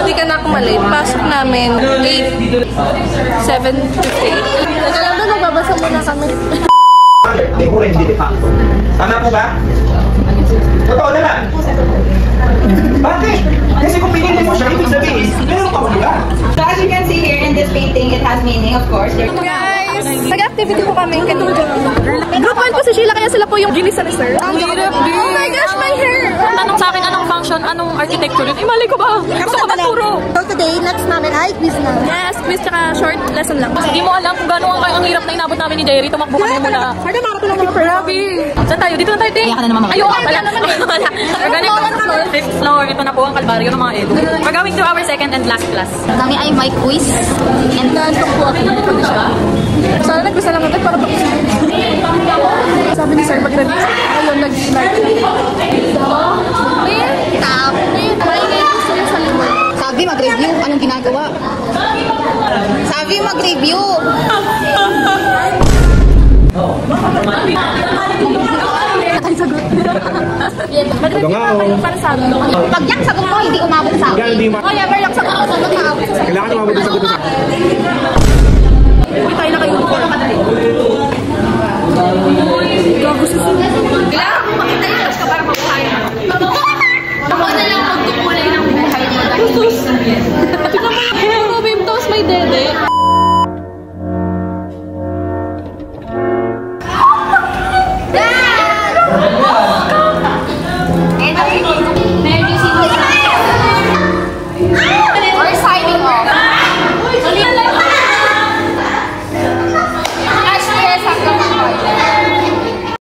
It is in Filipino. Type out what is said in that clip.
Hindi ka na ako malate. Pasok namin 7:58. Teka lang doon, magbabasa muna kami. Hindi de facto. Tama po ba? Totoo naman. Bakit? Kasi kung pinili mo siya, ibig sabihin, meron ka lugar. So as you can see here in this painting, it has meaning, of course. Guys, nag-activity po kami kanina. Group 1 po si Sheila, kaya sila po yung Gini sa sir. Oh my gosh, my hair! Tanong sa akin, anong function, anong architecture yun? Mali ko ba? Gusto ko magturo. So today, next namin ay quiz na. Yes, quiz tsaka short lesson lang. Hindi mo alam kung gano'n ang hirap na inabot namin ni Jerry. Tumakbo kami muna. Grabe. Saan tayo? Dito na tayo, Ting. Ayaw ka pala. We're gonna go to 5th floor. Ito na po ang kalbaryo ng mga Edo. We're going to our second and last class. Kami ay may quiz. And Nantok po ako dito na siya. Sana nag-quiz na lang natin para tapos. Sabi ni sir, mag-release. Ayun, nag-start. sabi mag-review. Anong ginagawa? Sabi mag-review. Para sa amin. Pag yung sagot mo, hindi umabot sa akin. Oh, yeah, yung sagot mo, sagot na. Kailangan umabot sa sagot sa akin. Hindi tayo na kayo.